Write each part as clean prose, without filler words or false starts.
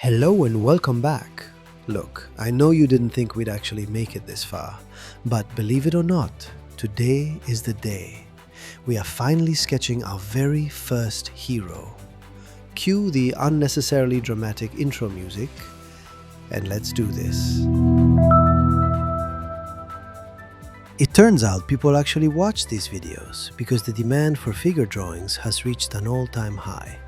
Hello and welcome back. Look, I know you didn't think we'd actually make it this far, but believe it or not, today is the day. We are finally sketching our very first hero. Cue the unnecessarily dramatic intro music, and let's do this. It turns out people actually watch these videos because the demand for figure drawings has reached an all-time high.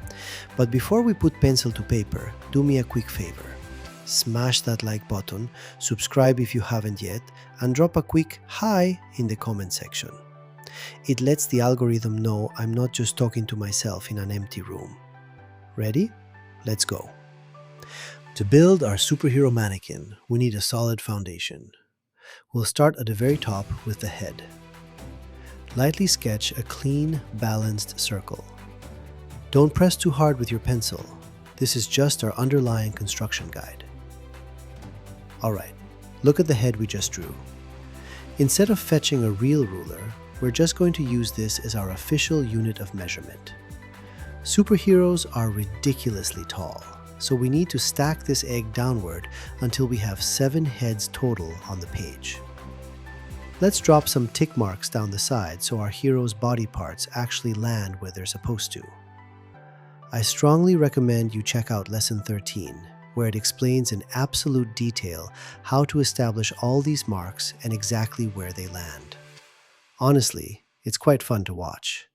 But before we put pencil to paper, do me a quick favor. Smash that like button, subscribe if you haven't yet, and drop a quick hi in the comment section. It lets the algorithm know I'm not just talking to myself in an empty room. Ready? Let's go. To build our superhero mannequin, we need a solid foundation. We'll start at the very top with the head. Lightly sketch a clean, balanced circle. Don't press too hard with your pencil. This is just our underlying construction guide. Alright, look at the head we just drew. Instead of fetching a real ruler, we're just going to use this as our official unit of measurement. Superheroes are ridiculously tall, so we need to stack this egg downward until we have 7 heads total on the page. Let's drop some tick marks down the side so our hero's body parts actually land where they're supposed to. I strongly recommend you check out Lesson 13, where it explains in absolute detail how to establish all these marks and exactly where they land. Honestly, it's quite fun to watch.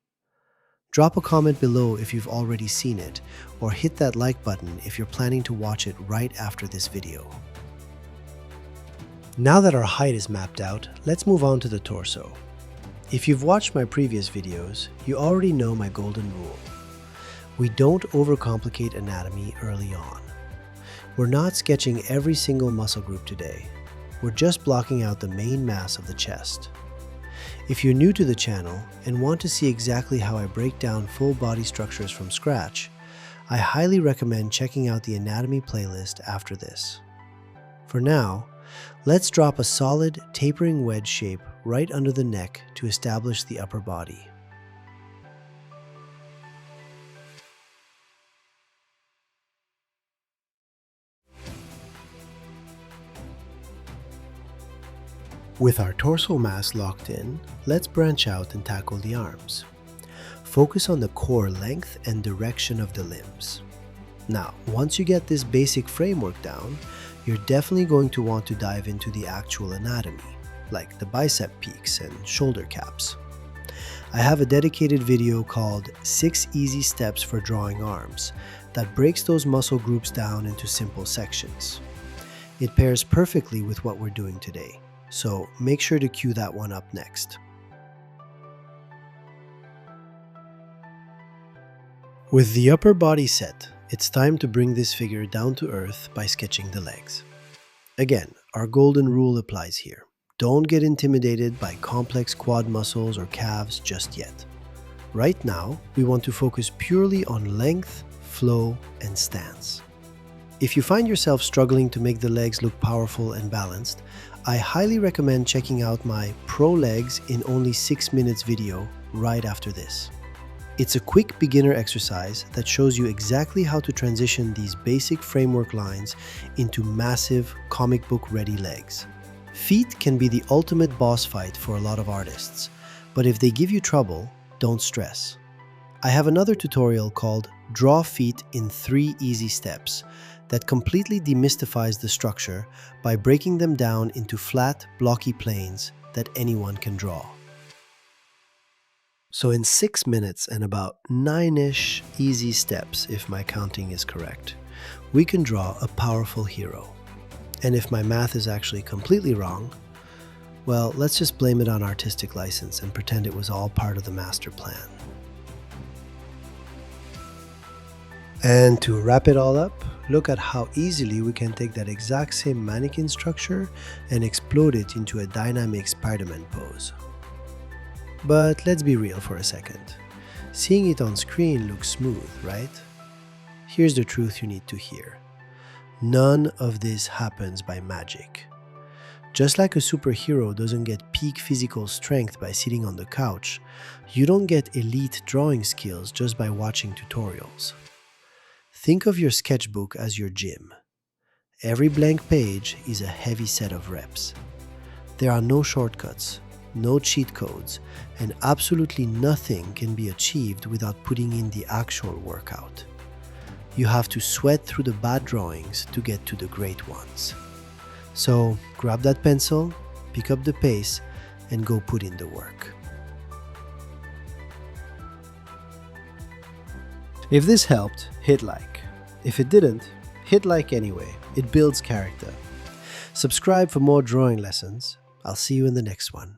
Drop a comment below if you've already seen it, or hit that like button if you're planning to watch it right after this video. Now that our height is mapped out, let's move on to the torso. If you've watched my previous videos, you already know my golden rule. We don't overcomplicate anatomy early on. We're not sketching every single muscle group today. We're just blocking out the main mass of the chest. If you're new to the channel and want to see exactly how I break down full body structures from scratch, I highly recommend checking out the anatomy playlist after this. For now, let's drop a solid tapering wedge shape right under the neck to establish the upper body. With our torso mass locked in, let's branch out and tackle the arms. Focus on the core length and direction of the limbs. Now, once you get this basic framework down, you're definitely going to want to dive into the actual anatomy, like the bicep peaks and shoulder caps. I have a dedicated video called 6 Easy Steps for Drawing Arms that breaks those muscle groups down into simple sections. It pairs perfectly with what we're doing today. So make sure to cue that one up next. With the upper body set, it's time to bring this figure down to earth by sketching the legs. Again, our golden rule applies here. Don't get intimidated by complex quad muscles or calves just yet. Right now, we want to focus purely on length, flow, and stance. If you find yourself struggling to make the legs look powerful and balanced, I highly recommend checking out my Pro Legs in only 6 minutes video right after this. It's a quick beginner exercise that shows you exactly how to transition these basic framework lines into massive comic book ready legs. Feet can be the ultimate boss fight for a lot of artists, but if they give you trouble, don't stress. I have another tutorial called Draw Feet in 3 Easy Steps that completely demystifies the structure by breaking them down into flat, blocky planes that anyone can draw. So in 6 minutes and about 9-ish easy steps, if my counting is correct, we can draw a powerful hero. And if my math is actually completely wrong, well, let's just blame it on artistic license and pretend it was all part of the master plan. And to wrap it all up, look at how easily we can take that exact same mannequin structure and explode it into a dynamic Spider-Man pose. But let's be real for a second. Seeing it on screen looks smooth, right? Here's the truth you need to hear. None of this happens by magic. Just like a superhero doesn't get peak physical strength by sitting on the couch, you don't get elite drawing skills just by watching tutorials. Think of your sketchbook as your gym. Every blank page is a heavy set of reps. There are no shortcuts, no cheat codes, and absolutely nothing can be achieved without putting in the actual workout. You have to sweat through the bad drawings to get to the great ones. So grab that pencil, pick up the pace, and go put in the work. If this helped, hit like. If it didn't, hit like anyway. It builds character. Subscribe for more drawing lessons. I'll see you in the next one.